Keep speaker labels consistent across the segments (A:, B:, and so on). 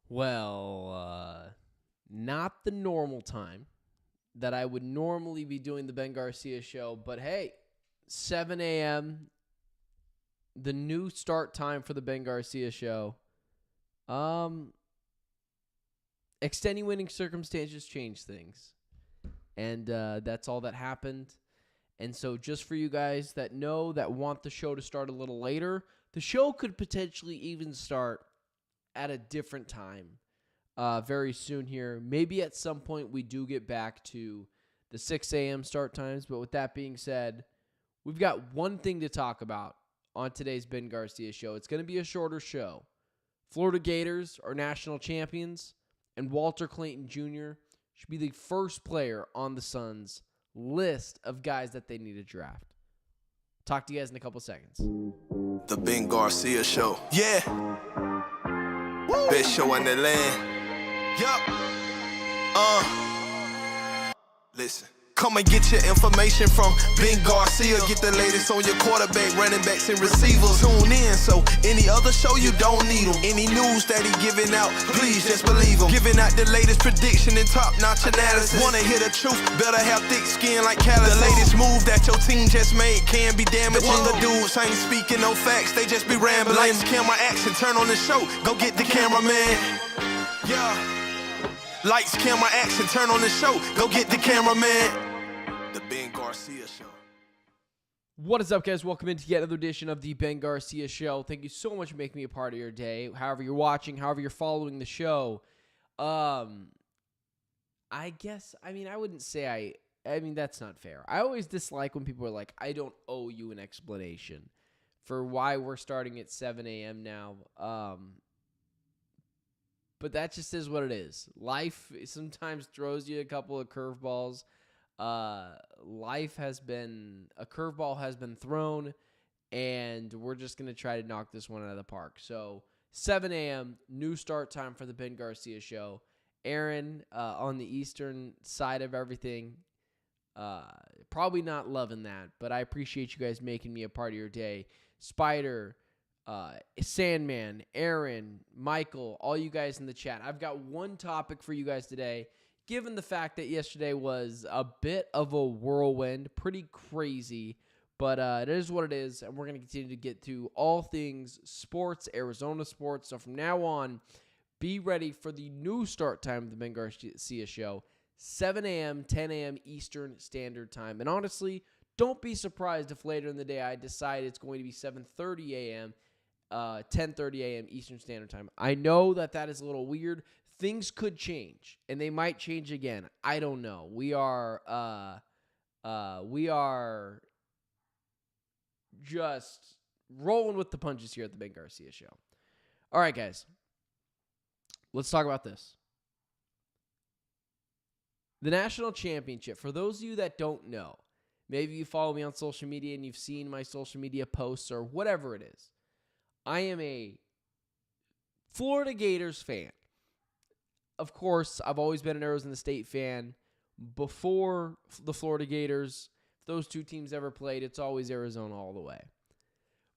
A: Well, not the normal time that I would normally be doing the Ben Garcia show, but hey, 7 a.m., the new start time for the Ben Garcia show. Extenuating circumstances change things, and that's all that happened. And so just for you guys that want the show to start a little later, the show could potentially even start at a different time very soon here. Maybe at some point we do get back to the 6 a.m. start times. But with that being said, we've got one thing to talk about on today's Ben Garcia show. It's going to be a shorter show. Florida Gators are national champions, and Walter Clayton Jr. should be the first player on the Suns' list of guys that they need to draft. Talk to you guys in a couple seconds.
B: The Ben Garcia show. Yeah. Woo. Best show in the land. Yup. Listen. Come and get your information from Ben Garcia. Get the latest on your quarterback, running backs, and receivers. Tune in, so any other show you don't need them. Any news that he giving out, please just believe him. Giving out the latest prediction and top-notch analysis. Wanna hear the truth, better have thick skin like callus. The latest move that your team just made can be damaging. The dudes ain't speaking no facts, they just be rambling. Lights, camera, action, turn on the show, go get the cameraman. Yeah. Lights, camera, action, turn on the show, go get the cameraman. The Ben Garcia Show.
A: What is up, guys? Welcome into yet another edition of the Ben Garcia Show. Thank you so much for making me a part of your day. However you're watching, however you're following the show. I wouldn't say that's not fair. I always dislike when people are like, I don't owe you an explanation for why we're starting at 7 a.m. now. But that just is what it is. Life sometimes throws you a couple of curveballs. A curveball has been thrown, and we're just going to try to knock this one out of the park. So 7 a.m., new start time for the Ben Garcia Show. Aaron, on the eastern side of everything, probably not loving that, but I appreciate you guys making me a part of your day. Spider, Sandman, Aaron, Michael, all you guys in the chat. I've got one topic for you guys today. Given the fact that yesterday was a bit of a whirlwind, pretty crazy, but it is what it is, and we're going to continue to get to all things sports, Arizona sports. So from now on, be ready for the new start time of the Ben Garcia Show, 7 a.m., 10 a.m. Eastern Standard Time. And honestly, don't be surprised if later in the day I decide it's going to be 7:30 a.m., 10:30 a.m. Eastern Standard Time. I know that is a little weird. Things could change, and they might change again. I don't know. We are just rolling with the punches here at the Ben Garcia Show. All right, guys. Let's talk about this. The national championship, for those of you that don't know, maybe you follow me on social media and you've seen my social media posts or whatever it is. I am a Florida Gators fan. Of course, I've always been an Arizona State fan. Before the Florida Gators, if those two teams ever played, it's always Arizona all the way.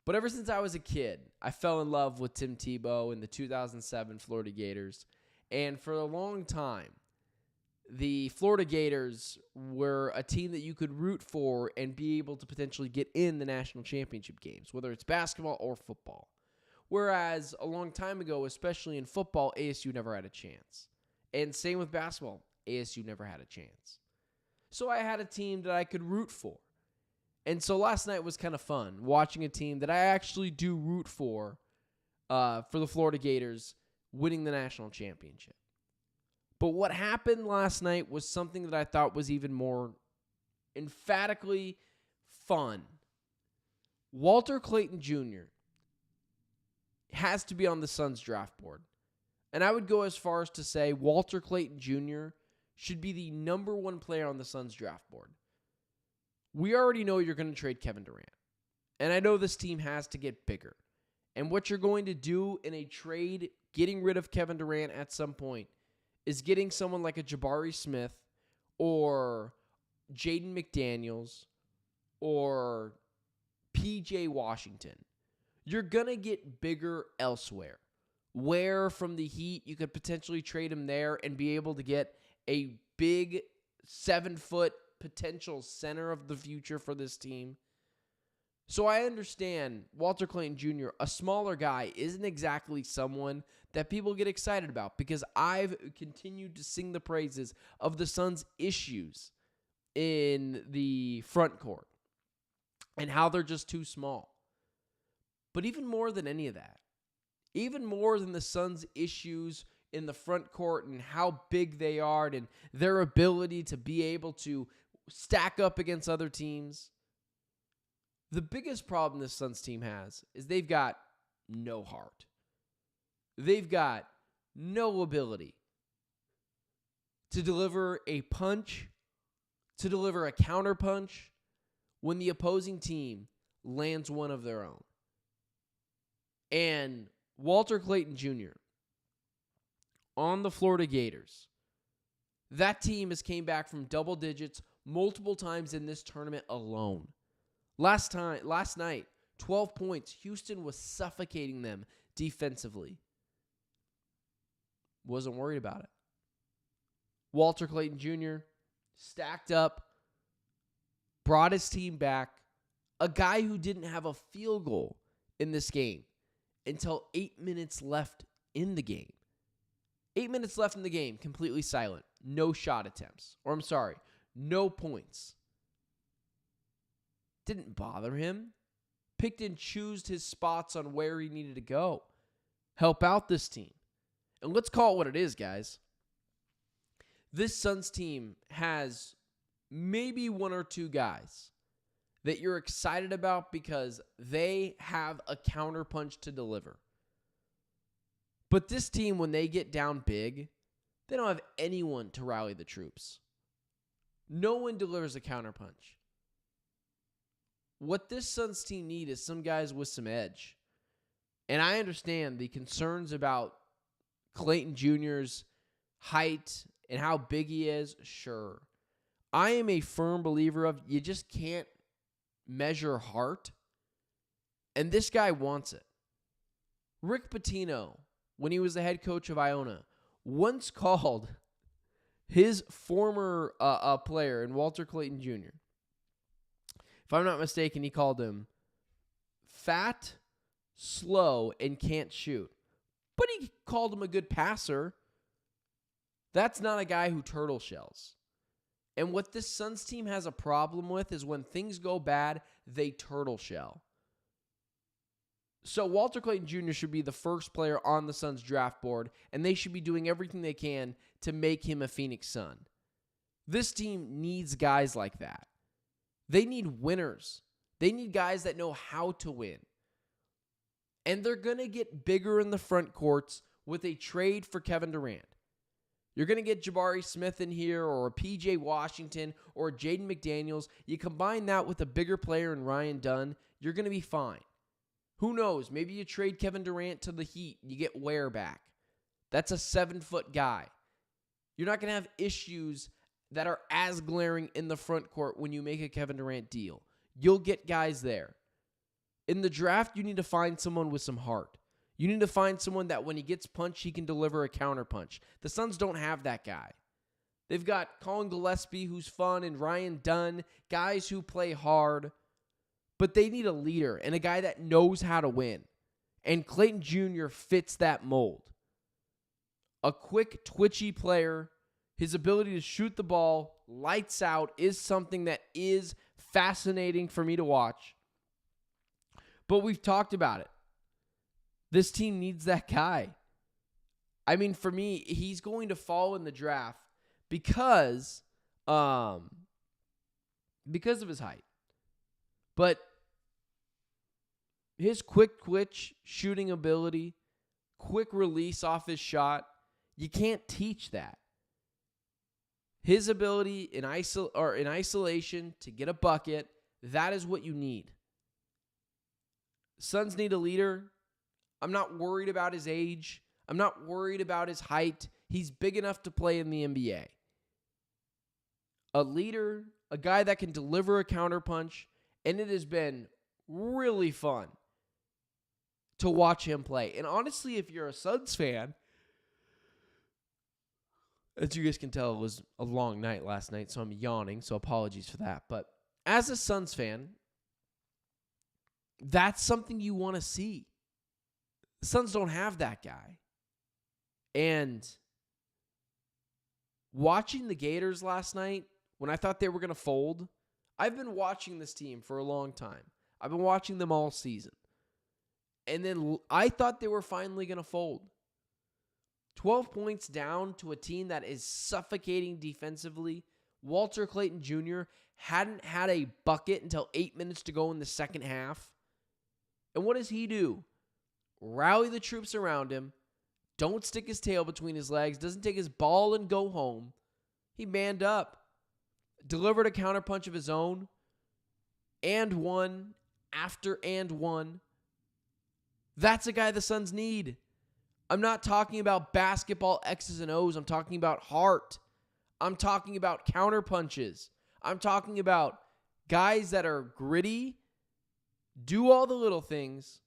A: But ever since I was a kid, I fell in love with Tim Tebow and the 2007 Florida Gators. And for a long time, the Florida Gators were a team that you could root for and be able to potentially get in the national championship games, whether it's basketball or football. Whereas a long time ago, especially in football, ASU never had a chance. And same with basketball, ASU never had a chance. So I had a team that I could root for. And so last night was kind of fun, watching a team that I actually do root for the Florida Gators winning the national championship. But what happened last night was something that I thought was even more emphatically fun. Walter Clayton Jr. has to be on the Suns draft board. And I would go as far as to say Walter Clayton Jr. should be the number one player on the Suns draft board. We already know you're going to trade Kevin Durant. And I know this team has to get bigger. And what you're going to do in a trade, getting rid of Kevin Durant at some point, is getting someone like a Jabari Smith or Jaden McDaniels or P.J. Washington. You're going to get bigger elsewhere. where from the Heat you could potentially trade him there and be able to get a big 7-foot potential center of the future for this team. So I understand Walter Clayton Jr., a smaller guy, isn't exactly someone that people get excited about because I've continued to sing the praises of the Suns' issues in the front court and how they're just too small. But even more than any of that, even more than the Suns' issues in the front court and how big they are and their ability to be able to stack up against other teams, the biggest problem this Suns team has is they've got no heart. They've got no ability to deliver a punch, to deliver a counter punch when the opposing team lands one of their own. And Walter Clayton Jr. on the Florida Gators, that team has came back from double digits multiple times in this tournament alone. Last night, 12 points. Houston was suffocating them defensively. Wasn't worried about it. Walter Clayton Jr. stacked up, brought his team back. A guy who didn't have a field goal in this game until 8 minutes left in the game. 8 minutes left in the game, completely silent. No shot attempts. No points. Didn't bother him. Picked and chose his spots on where he needed to go. Help out this team. And let's call it what it is, guys. This Suns team has maybe one or two guys that you're excited about because they have a counterpunch to deliver. But this team, when they get down big, they don't have anyone to rally the troops. No one delivers a counterpunch. What this Suns team need is some guys with some edge. And I understand the concerns about Clayton Jr.'s height and how big he is. Sure. I am a firm believer of you just can't measure heart. And this guy wants it. Rick Pitino, when he was the head coach of Iona, once called his former player in Walter Clayton Jr., if I'm not mistaken, he called him fat, slow, and can't shoot. But he called him a good passer. That's not a guy who turtle shells. And what this Suns team has a problem with is when things go bad, they turtle shell. So Walter Clayton Jr. should be the first player on the Suns draft board, and they should be doing everything they can to make him a Phoenix Sun. This team needs guys like that. They need winners. They need guys that know how to win. And they're going to get bigger in the front courts with a trade for Kevin Durant. You're going to get Jabari Smith in here or a PJ Washington or Jaden McDaniels. You combine that with a bigger player in Ryan Dunn, you're going to be fine. Who knows? Maybe you trade Kevin Durant to the Heat and you get Ware back. That's a 7-foot guy. You're not going to have issues that are as glaring in the front court when you make a Kevin Durant deal. You'll get guys there. In the draft, you need to find someone with some heart. You need to find someone that when he gets punched, he can deliver a counter punch. The Suns don't have that guy. They've got Colin Gillespie, who's fun, and Ryan Dunn, guys who play hard. But they need a leader and a guy that knows how to win. And Clayton Jr. fits that mold. A quick, twitchy player. His ability to shoot the ball, lights out, is something that is fascinating for me to watch. But we've talked about it. This team needs that guy. I mean, for me, he's going to fall in the draft because of his height. But his quick twitch, shooting ability, quick release off his shot, you can't teach that. His ability in isolation to get a bucket, that is what you need. Suns need a leader. I'm not worried about his age. I'm not worried about his height. He's big enough to play in the NBA. A leader, a guy that can deliver a counterpunch, and it has been really fun to watch him play. And honestly, if you're a Suns fan, as you guys can tell, it was a long night last night, so I'm yawning, so apologies for that. But as a Suns fan, that's something you want to see. The Suns don't have that guy. And watching the Gators last night, when I thought they were going to fold, I've been watching this team for a long time. I've been watching them all season. And then I thought they were finally going to fold. 12 points down to a team that is suffocating defensively. Walter Clayton Jr. hadn't had a bucket until 8 minutes to go in the second half. And what does he do? Rally the troops around him. Don't stick his tail between his legs. Doesn't take his ball and go home. He manned up. Delivered a counterpunch of his own. And one. After and one. That's a guy the Suns need. I'm not talking about basketball X's and O's. I'm talking about heart. I'm talking about counterpunches. I'm talking about guys that are gritty, do all the little things,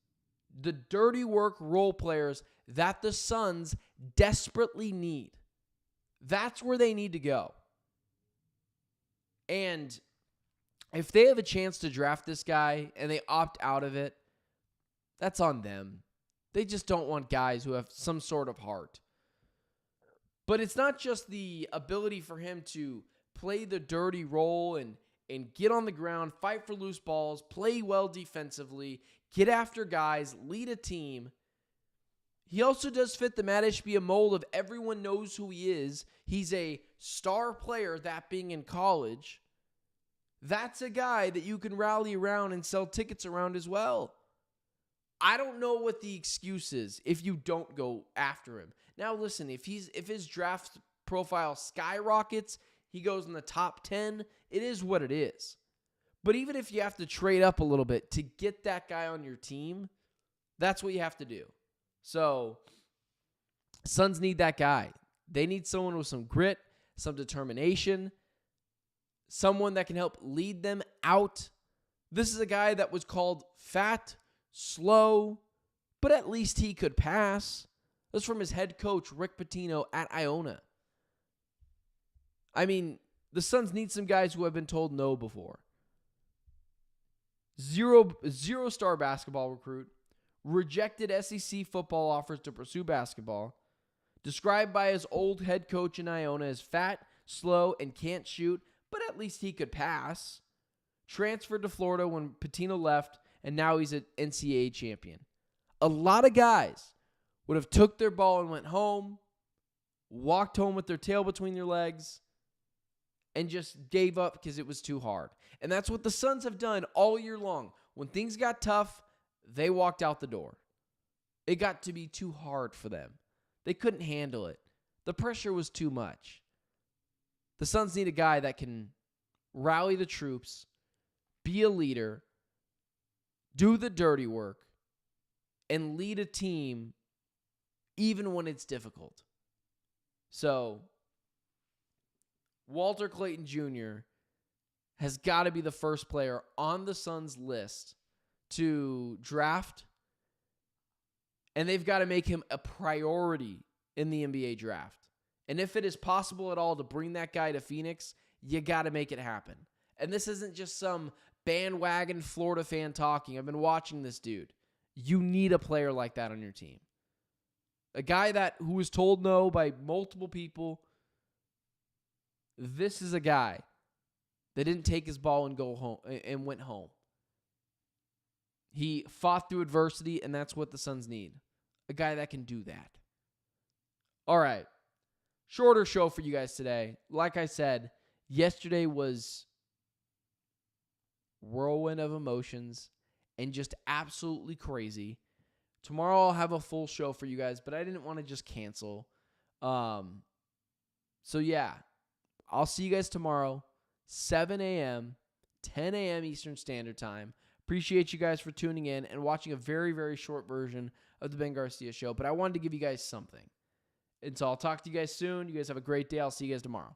A: the dirty work role players that the Suns desperately need. That's where they need to go. And if they have a chance to draft this guy and they opt out of it, that's on them. They just don't want guys who have some sort of heart. But it's not just the ability for him to play the dirty role and get on the ground, fight for loose balls, play well defensively, get after guys, lead a team. He also does fit the Matt Ishbia mold of everyone knows who he is. He's a star player, that being in college. That's a guy that you can rally around and sell tickets around as well. I don't know what the excuse is if you don't go after him. Now listen, if his draft profile skyrockets, he goes in the top 10, it is what it is. But even if you have to trade up a little bit to get that guy on your team, that's what you have to do. So, Suns need that guy. They need someone with some grit, some determination, someone that can help lead them out. This is a guy that was called fat, slow, but at least he could pass. That's from his head coach, Rick Pitino, at Iona. I mean, the Suns need some guys who have been told no before. Zero-star basketball recruit. Rejected SEC football offers to pursue basketball. Described by his old head coach in Iona as fat, slow, and can't shoot, but at least he could pass. Transferred to Florida when Pitino left, and now he's an NCAA champion. A lot of guys would have took their ball and went home, walked home with their tail between their legs, and just gave up because it was too hard. And that's what the Suns have done all year long. When things got tough, they walked out the door. It got to be too hard for them. They couldn't handle it. The pressure was too much. The Suns need a guy that can rally the troops, be a leader, do the dirty work, and lead a team even when it's difficult. So, Walter Clayton Jr. has got to be the first player on the Suns list to draft, and they've got to make him a priority in the NBA draft. And if it is possible at all to bring that guy to Phoenix, you got to make it happen. And this isn't just some bandwagon Florida fan talking. I've been watching this dude. You need a player like that on your team. A guy who was told no by multiple people. This is a guy that didn't take his ball and go home and went home. He fought through adversity, and that's what the Suns need. A guy that can do that. All right. Shorter show for you guys today. Like I said, yesterday was whirlwind of emotions and just absolutely crazy. Tomorrow I'll have a full show for you guys, but I didn't want to just cancel. So yeah, I'll see you guys tomorrow, 7 a.m., 10 a.m. Eastern Standard Time. Appreciate you guys for tuning in and watching a very, very short version of the Ben Garcia Show, but I wanted to give you guys something. And so I'll talk to you guys soon. You guys have a great day. I'll see you guys tomorrow.